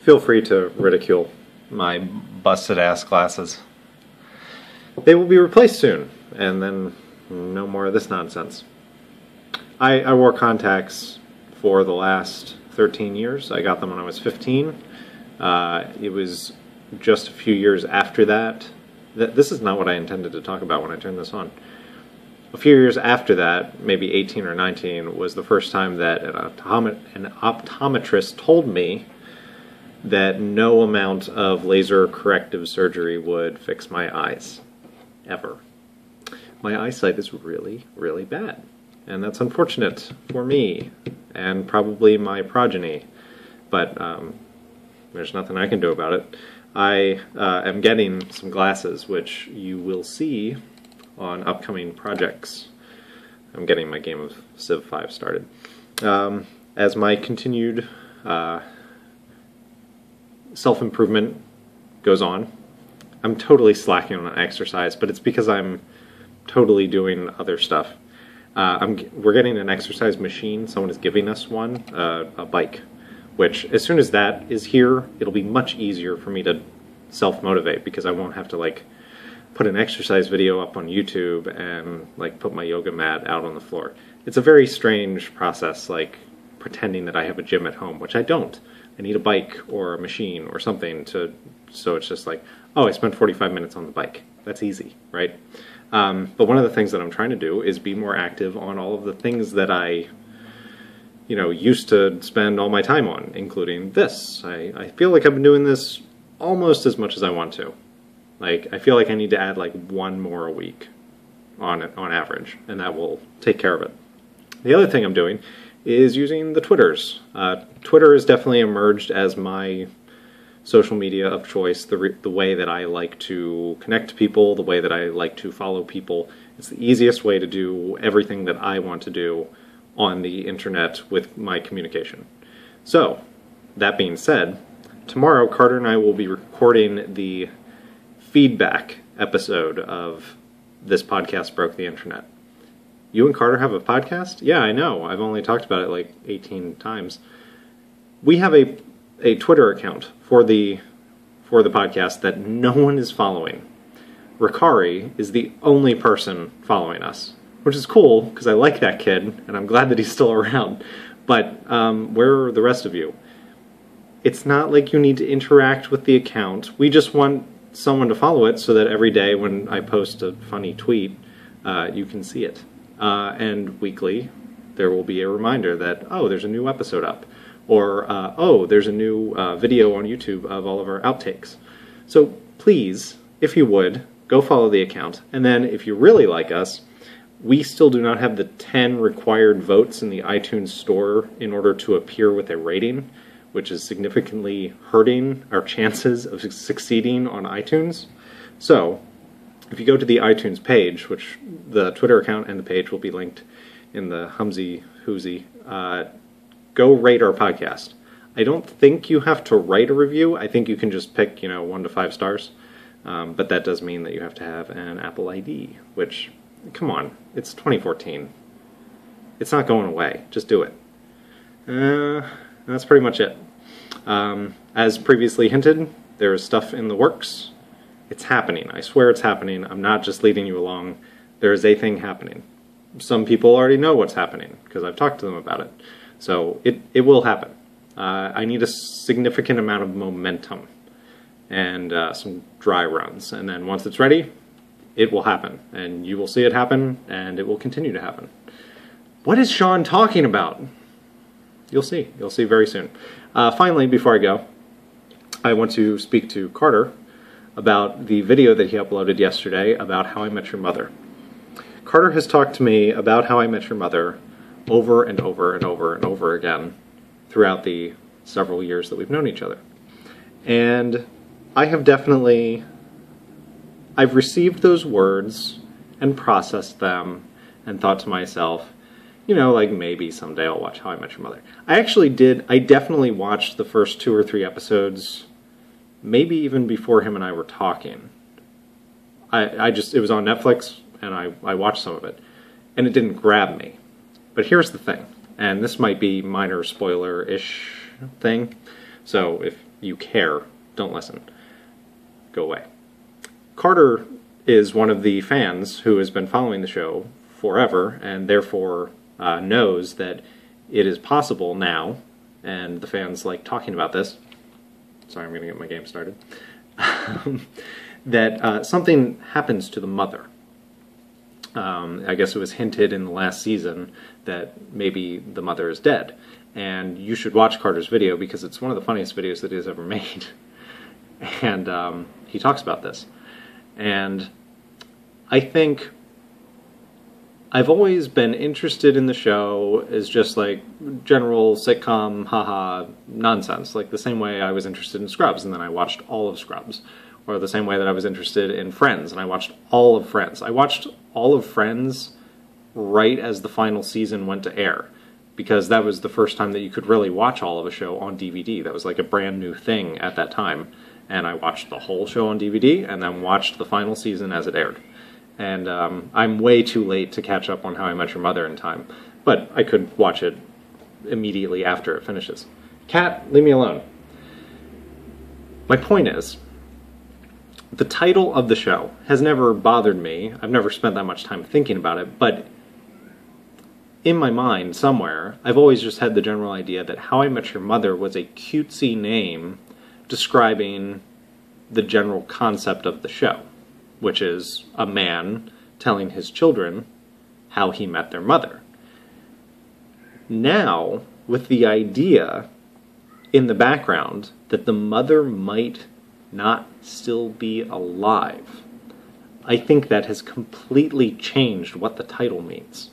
Feel free to ridicule my busted-ass glasses. They will be replaced soon, and then no more of this nonsense. I wore contacts for the last 13 years. I got them when I was 15. It was just a few years after that. This is not what I intended to talk about when I turned this on. A few years after that, maybe 18 or 19, was the first time that an optometrist told me that no amount of laser corrective surgery would fix my eyes. Ever. My eyesight is really, really bad. And that's unfortunate for me, and probably my progeny. But there's nothing I can do about it. I am getting some glasses, which you will see on upcoming projects. I'm getting my game of Civ 5 started. As my continued self-improvement goes on, I'm totally slacking on exercise, but it's because I'm totally doing other stuff. We're getting an exercise machine. Someone is giving us one, a bike, which as soon as that is here, it'll be much easier for me to self-motivate, because I won't have to like put an exercise video up on YouTube and like put my yoga mat out on the floor. It's a very strange process, like pretending that I have a gym at home, which I don't. I need a bike or a machine or something so it's just like, oh, I spent 45 minutes on the bike. That's easy, right? But one of the things that I'm trying to do is be more active on all of the things that I, used to spend all my time on, including this. I feel like I've been doing this almost as much as I want to. Like, I feel like I need to add like one more a week on average, and that will take care of it. The other thing I'm doing is using the Twitters. Twitter has definitely emerged as my social media of choice, the way that I like to connect to people, the way that I like to follow people. It's the easiest way to do everything that I want to do on the internet with my communication. So, that being said, tomorrow Carter and I will be recording the feedback episode of This Podcast Broke the Internet. You and Carter have a podcast? Yeah, I know. I've only talked about it like 18 times. We have a Twitter account for the podcast that no one is following. Ricari is the only person following us, which is cool because I like that kid and I'm glad that he's still around. But where are the rest of you? It's not like you need to interact with the account. We just want someone to follow it so that every day when I post a funny tweet, you can see it. And weekly, there will be a reminder that, oh, there's a new episode up. Or, oh, there's a new video on YouTube of all of our outtakes. So please, if you would, go follow the account. And then if you really like us, we still do not have the 10 required votes in the iTunes store in order to appear with a rating, which is significantly hurting our chances of succeeding on iTunes. So, if you go to the iTunes page, which the Twitter account and the page will be linked in the Humsy Hoozy, go rate our podcast. I don't think you have to write a review. I think you can just pick, 1 to 5 stars. But that does mean that you have to have an Apple ID, which, come on, it's 2014. It's not going away. Just do it. That's pretty much it. As previously hinted, there is stuff in the works. It's happening. I swear it's happening. I'm not just leading you along. There is a thing happening. Some people already know what's happening because I've talked to them about it. So it will happen. I need a significant amount of momentum and some dry runs. And then once it's ready, it will happen. And you will see it happen, and it will continue to happen. What is Sean talking about? You'll see. You'll see very soon. Finally, before I go, I want to speak to Carter about the video that he uploaded yesterday about How I Met Your Mother. Carter has talked to me about How I Met Your Mother over and over and over and over again throughout the several years that we've known each other. And I have definitely, I've received those words and processed them and thought to myself, like maybe someday I'll watch How I Met Your Mother. I definitely watched the first 2 or 3 episodes, maybe even before him and I were talking. It was on Netflix, and I watched some of it, and it didn't grab me. But here's the thing, and this might be minor spoiler-ish thing. So if you care, don't listen. Go away. Carter is one of the fans who has been following the show forever, and therefore knows that it is possible now, and the fans like talking about this. Sorry, I'm going to get my game started. That something happens to the mother. I guess it was hinted in the last season that maybe the mother is dead. And you should watch Carter's video because it's one of the funniest videos that he's ever made. And he talks about this. And I think I've always been interested in the show as just like general sitcom, haha, nonsense. Like the same way I was interested in Scrubs, and then I watched all of Scrubs. Or the same way that I was interested in Friends, and I watched all of Friends. I watched all of Friends right as the final season went to air, because that was the first time that you could really watch all of a show on DVD. That was like a brand new thing at that time. And I watched the whole show on DVD, and then watched the final season as it aired. And I'm way too late to catch up on How I Met Your Mother in time, but I could watch it immediately after it finishes. Cat, leave me alone. My point is, the title of the show has never bothered me. I've never spent that much time thinking about it, but in my mind somewhere, I've always just had the general idea that How I Met Your Mother was a cutesy name describing the general concept of the show, which is a man telling his children how he met their mother. Now, with the idea in the background that the mother might not still be alive, I think that has completely changed what the title means.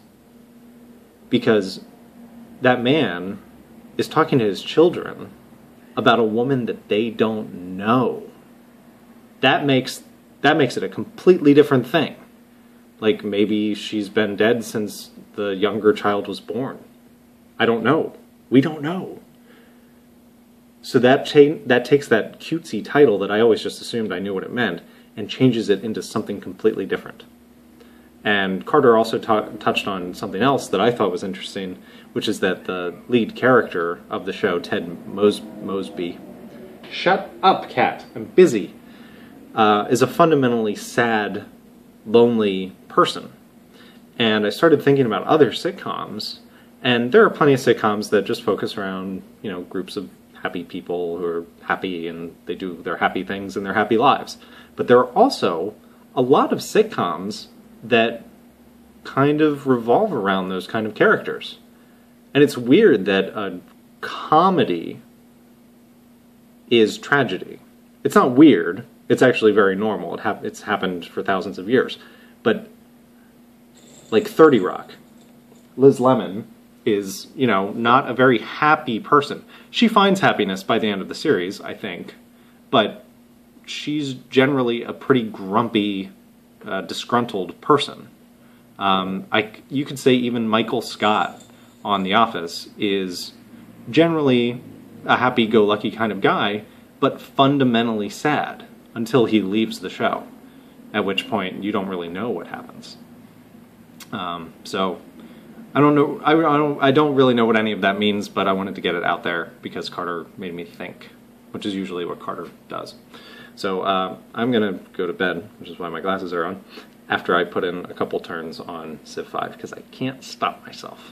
Because that man is talking to his children about a woman that they don't know. That makes it a completely different thing. Like maybe she's been dead since the younger child was born. I don't know. We don't know. So that takes that cutesy title that I always just assumed I knew what it meant and changes it into something completely different. And Carter also touched on something else that I thought was interesting, which is that the lead character of the show, Ted Mosby, shut up, cat, I'm busy, is a fundamentally sad, lonely person. And I started thinking about other sitcoms, and there are plenty of sitcoms that just focus around, groups of happy people who are happy and they do their happy things in their happy lives. But there are also a lot of sitcoms that kind of revolve around those kind of characters. And it's weird that a comedy is tragedy. It's not weird. It's actually very normal. It's happened for thousands of years. But like 30 Rock, Liz Lemon is, not a very happy person. She finds happiness by the end of the series, I think, but she's generally a pretty grumpy, disgruntled person. You could say even Michael Scott on The Office is generally a happy-go-lucky kind of guy, but fundamentally sad until he leaves the show, at which point you don't really know what happens. So I don't know. I don't really know what any of that means, but I wanted to get it out there because Carter made me think, which is usually what Carter does. So I'm gonna go to bed, which is why my glasses are on, after I put in a couple turns on Civ 5 because I can't stop myself.